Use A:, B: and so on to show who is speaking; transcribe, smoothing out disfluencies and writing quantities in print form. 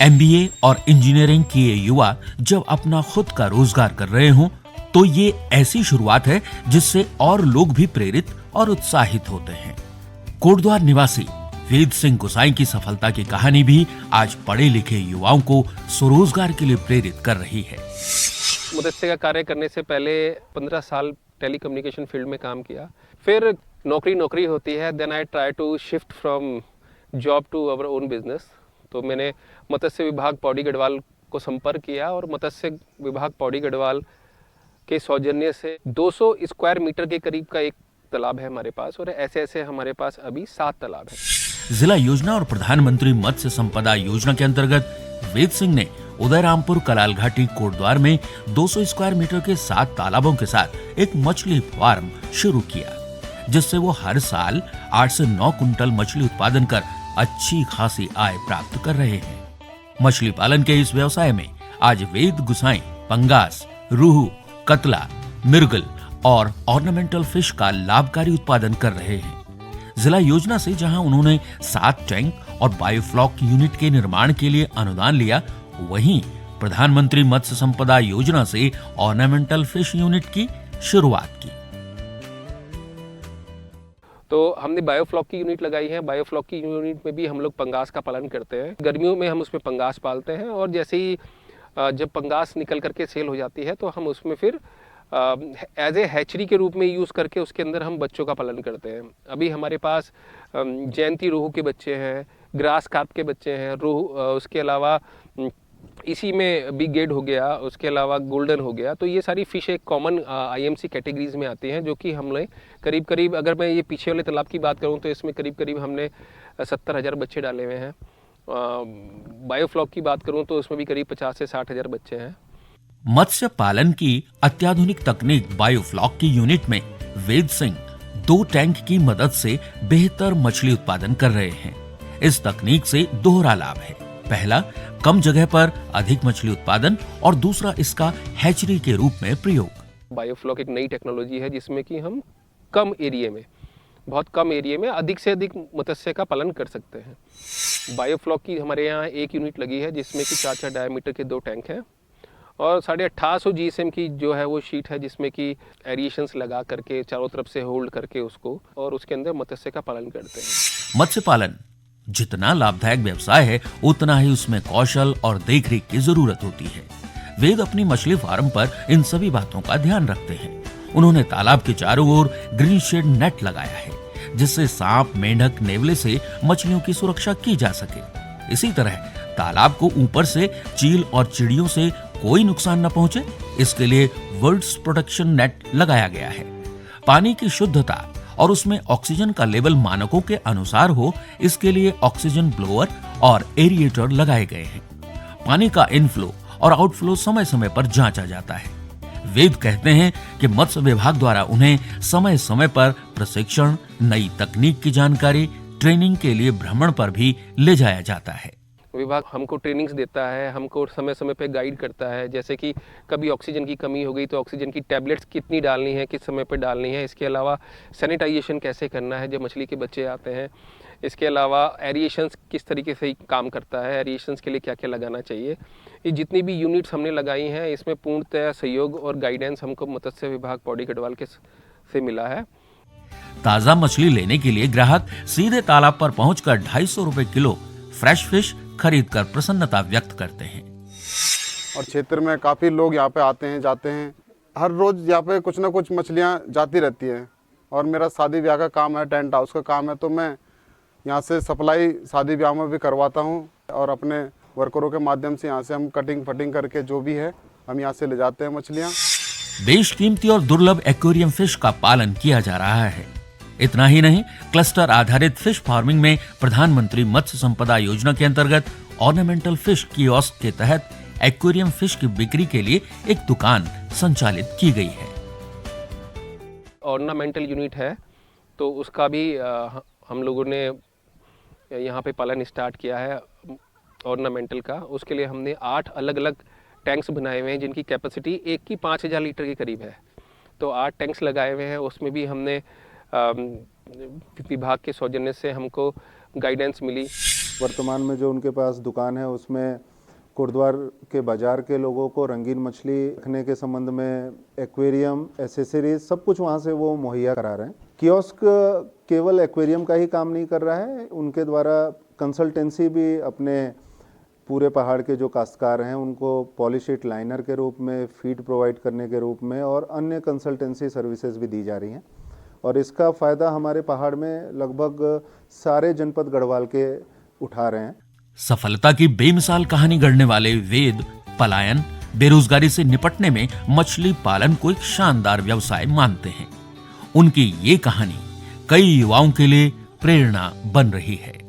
A: MBA और engineering किए युवा जब अपना खुद का रोजगार कर रहे हों, तो ये ऐसी शुरुआत है जिससे और लोग भी प्रेरित और उत्साहित होते हैं। कोटद्वार निवासी वेद सिंह गुसाई की सफलता की कहानी भी आज पढ़े लिखे युवाओं को स्वरोजगार के लिए प्रेरित कर रही है।
B: मत्स्य का कार्य करने से पहले 15 साल टेलीकम्युनिकेशन फील्ड में काम किया। फिर नौकरी होती है। Then I try to shift from job to our own business. तो मैंने मत्स्य विभाग पौड़ी गढ़वाल को संपर्क किया और मत्स्य विभाग पौड़ी गढ़वाल के सौजन्य से 200 स्क्वायर मीटर के करीब का एक तालाब है हमारे पास, और ऐसे हमारे पास अभी 7 तालाब है।
A: जिला योजना और प्रधानमंत्री मत्स्य संपदा योजना के अंतर्गत वेद सिंह ने उदयरामपुर कलाल घाटी कोटद्वार में 200 स्क्वायर मीटर के 7 तालाबों के साथ एक मछली फार्म शुरू किया, जिससे वो हर साल 8 से 9 कुंटल मछली उत्पादन कर अच्छी खासी आय प्राप्त कर रहे हैं। मछली पालन के इस व्यवसाय में आज वेद गुसाई पंगास, रूहू, कतला, मिर्गल और ऑर्नामेंटल फिश का लाभकारी उत्पादन कर रहे हैं। जिला योजना से जहां उन्होंने 7 टैंक और बायोफ्लॉक यूनिट के निर्माण के लिए अनुदान लिया, वहीं प्रधानमंत्री मत्स्य संपदा योजना से ऑर्नामेंटल फिश यूनिट की शुरुआत की।
B: तो हमने बायोफ्लॉक की यूनिट लगाई है। बायोफ्लॉक की यूनिट में भी हम लोग पंगास का पालन करते हैं। गर्मियों में हम उसमें पंगास पालते हैं, और जैसे ही जब पंगास निकल करके सेल हो जाती है तो हम उसमें फिर एज ए हैचरी के रूप में यूज़ करके उसके अंदर हम बच्चों का पालन करते हैं। अभी हमारे पास जयंती रोहू के बच्चे हैं, ग्रास कार्प के बच्चे हैं, रोहू, उसके अलावा इसी में बिग गेड हो गया, उसके अलावा गोल्डन हो गया। तो ये सारी फिश एक कॉमन आईएमसी कैटेगरीज में आती हैं, जो कि हमने करीब अगर मैं ये पीछे वाले तालाब की बात करूं तो इसमें करीब हमने 70,000 बच्चे डाले हुए हैं। बायोफ्लॉक की बात करूं तो उसमें भी करीब 50 से 60,000 बच्चे हैं।
A: मत्स्य पालन की अत्याधुनिक तकनीक बायोफ्लॉक की यूनिट में वेद सिंह 2 टैंक की मदद से बेहतर मछली उत्पादन कर रहे हैं। इस तकनीक से दोहरा लाभ है। पहला, कम जगह पर अधिक मछली उत्पादन, और दूसरा इसका हैचरी के रूप में प्रयोग।
B: बायोफ्लॉक एक नई टेक्नोलॉजी है जिसमें कि हम बहुत कम एरिया में अधिक से अधिक मत्स्य का पालन कर सकते हैं। बायोफ्लॉक की हमारे यहाँ एक यूनिट लगी है जिसमें कि 4 डायमीटर के 2 टैंक हैं, और 1850 जीएसएम की जो है वो शीट है, जिसमें कि एरिएशंस लगा करके चारों तरफ से होल्ड करके उसको, और उसके अंदर मत्स्य का पालन करते हैं।
A: मत्स्य पालन जितना लाभदायक व्यवसाय है, उतना ही उसमें कौशल और देखरेख की जरूरत होती है। वेद अपनी मछली फार्म पर इन सभी बातों का ध्यान रखते हैं। उन्होंने तालाब के चारों ओर ग्रीन शेड नेट लगाया है, जिससे सांप, मेंढक, नेवले से मछलियों की सुरक्षा की जा सके। इसी तरह तालाब को ऊपर से चील और चिड़ियों से कोई नुकसान न पहुंचे, इसके लिए वर्ड्स प्रोटेक्शन नेट लगाया गया है। पानी की शुद्धता और उसमें ऑक्सीजन का लेवल मानकों के अनुसार हो, इसके लिए ऑक्सीजन ब्लोअर और एरिएटर लगाए गए हैं। पानी का इनफ्लो और आउटफ्लो समय समय पर जांचा जाता है। वेद कहते हैं कि मत्स्य विभाग द्वारा उन्हें समय समय पर प्रशिक्षण, नई तकनीक की जानकारी, ट्रेनिंग के लिए भ्रमण पर भी ले जाया जाता है।
B: विभाग हमको ट्रेनिंग्स देता है, हमको समय समय पे गाइड करता है। जैसे कि कभी ऑक्सीजन की कमी हो गई तो ऑक्सीजन की टैबलेट्स कितनी डालनी है, किस समय पे डालनी है। इसके अलावा सैनिटाइजेशन कैसे करना है जब मछली के बच्चे आते हैं। इसके अलावा एरिएशंस किस तरीके से काम करता है, एरिएशंस के लिए क्या क्या लगाना चाहिए। ये जितनी भी यूनिट्स हमने लगाई हैं, इसमें पूर्णतः सहयोग और गाइडेंस हमको मत्स्य विभाग पौड़ी गढ़वाल के से मिला है।
A: ताज़ा मछली लेने के लिए ग्राहक सीधे तालाब पर पहुंचकर 250 रुपए किलो फ्रेश फिश खरीद कर प्रसन्नता व्यक्त करते हैं।
C: और क्षेत्र में काफ़ी लोग यहाँ पे आते हैं, जाते हैं। हर रोज़ यहाँ पे कुछ ना कुछ मछलियाँ जाती रहती हैं। और मेरा शादी ब्याह का काम है, टेंट हाउस का काम है, तो मैं यहाँ से सप्लाई शादी ब्याह में भी करवाता हूँ, और अपने वर्करों के माध्यम से यहाँ से हम कटिंग फटिंग करके जो भी है हम यहाँ से ले जाते हैं मछलियाँ।
A: बेशकीमती और दुर्लभ एक्वेरियम फिश का पालन किया जा रहा है। इतना ही नहीं, क्लस्टर आधारित फिश फार्मिंग में प्रधानमंत्री मत्स्य संपदा योजना के अंतर्गत ऑर्नामेंटल फिश कियोस्क के तहत एक्वेरियम फिश की बिक्री के लिए एक दुकान संचालित की गई है।
B: ऑर्नामेंटल यूनिट है, तो उसका भी हम लोगों ने यहाँ पे पालन स्टार्ट किया है ऑर्नामेंटल का। उसके लिए हमने 8 अलग अलग टैंक्स बनाए हुए हैं, जिनकी कैपेसिटी एक की 5,000 लीटर के करीब है। तो 8 टैंक्स लगाए हुए हैं। उसमें भी हमने विभाग के सौजन्य से हमको गाइडेंस मिली।
C: वर्तमान में जो उनके पास दुकान है उसमें
D: कोटद्वार के बाजार के लोगों को रंगीन मछली रखने के संबंध में एक्वेरियम, एसेसरीज सब कुछ वहाँ से वो मुहैया करा रहे हैं। कियोस्क केवल एक्वेरियम का ही काम नहीं कर रहा है, उनके द्वारा कंसल्टेंसी भी अपने पूरे पहाड़ के जो काश्तकार हैं उनको पॉलीशीट लाइनर के रूप में, फीड प्रोवाइड करने के रूप में और अन्य कंसल्टेंसी सर्विसेज भी दी जा रही हैं। और इसका फ़ायदा हमारे पहाड़ में लगभग सारे जनपद गढ़वाल के उठा रहे हैं।
A: सफलता की बेमिसाल कहानी गढ़ने वाले वेद पलायन, बेरोजगारी से निपटने में मछली पालन को एक शानदार व्यवसाय मानते हैं। उनकी ये कहानी कई युवाओं के लिए प्रेरणा बन रही है।